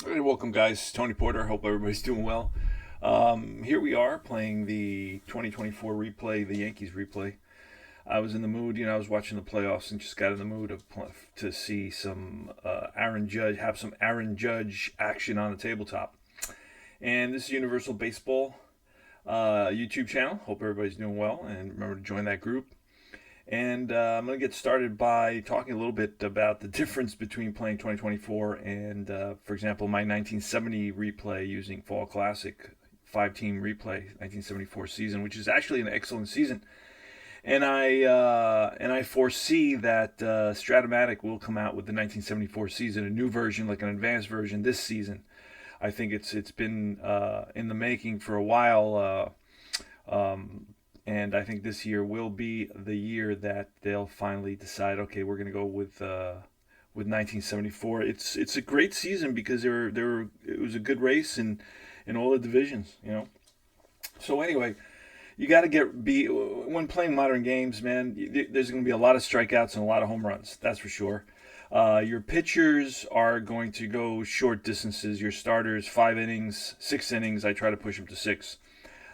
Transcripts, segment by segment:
Hey, welcome, guys. Tony Porter. Hope everybody's doing well. Here we are playing the 2024 replay, the Yankees replay. I was in the mood, I was watching the playoffs and just got in the mood to see some Aaron Judge, have some Aaron Judge action on the tabletop. And this is Universal Baseball YouTube channel. Hope everybody's doing well, and remember to join that group. And I'm going to get started by talking a little bit about the difference between playing 2024 and, for example, my 1970 replay using Fall Classic 5-team replay, 1974 season, which is actually an excellent season. And I foresee that Stratomatic will come out with the 1974 season, a new version, like an advanced version, this season. I think it's been in the making for a while. And I think this year will be the year that they'll finally decide, okay, we're going to go with 1974. It's a great season because it was a good race in all the divisions. So anyway, you got to be when playing modern games, man. There's going to be a lot of strikeouts and a lot of home runs. That's for sure. Your pitchers are going to go short distances. Your starters, 5 innings, 6 innings. I try to push them to 6.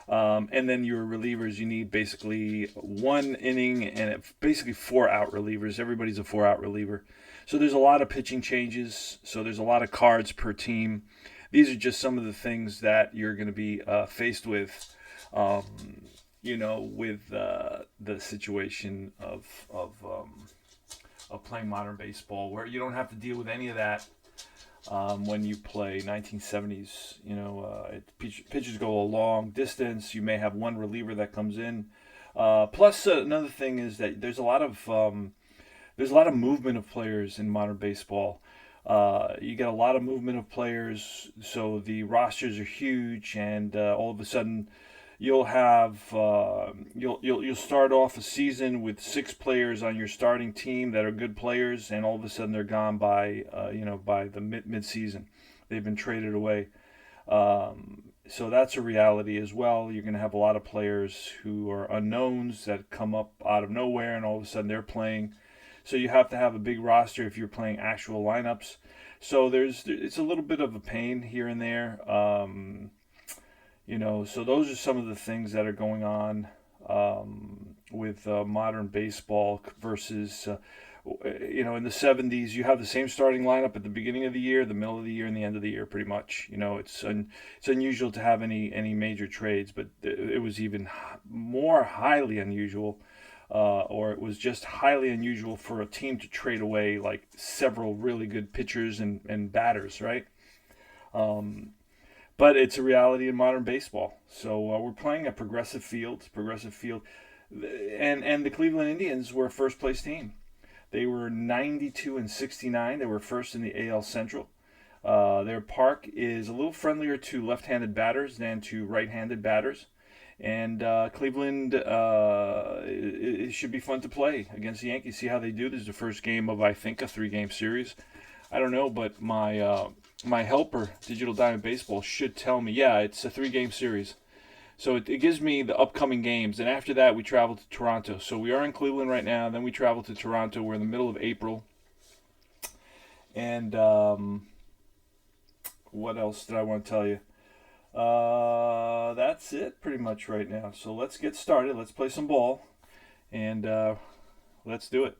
And then your relievers, you need basically 1 inning and basically 4 out relievers. Everybody's a 4 out reliever. So there's a lot of pitching changes. So there's a lot of cards per team. These are just some of the things that you're going to be faced with, with the situation of playing modern baseball, where you don't have to deal with any of that. When you play 1970s, pitchers go a long distance. You may have one reliever that comes in. Plus, another thing is that there's a lot of movement of players in modern baseball. You get a lot of movement of players, so the rosters are huge, and all of a sudden, you'll have you'll start off a season with 6 players on your starting team that are good players, and all of a sudden they're gone by by the mid season. They've been traded away. So that's a reality as well. You're going to have a lot of players who are unknowns that come up out of nowhere, and all of a sudden they're playing. So you have to have a big roster if you're playing actual lineups. So it's a little bit of a pain here and there. So those are some of the things that are going on with modern baseball versus, in the 70s, you have the same starting lineup at the beginning of the year, the middle of the year, and the end of the year, pretty much. It's unusual to have any major trades, but it was even more highly unusual, or it was just highly unusual for a team to trade away like several really good pitchers and batters, right? But it's a reality in modern baseball. So we're playing a progressive field, and the Cleveland Indians were a first place team. They were 92-69. They were first in the AL Central. Their park is a little friendlier to left-handed batters than to right-handed batters, and Cleveland, it should be fun to play against the Yankees. See how they do. This is the first game of, I think, a 3-game series. I don't know, but my helper, Digital Diamond Baseball, should tell me, yeah, it's a 3-game series. So it gives me the upcoming games. And after that, we travel to Toronto. So we are in Cleveland right now. Then we travel to Toronto. We're in the middle of April. And what else did I want to tell you? That's it pretty much right now. So let's get started. Let's play some ball. And let's do it.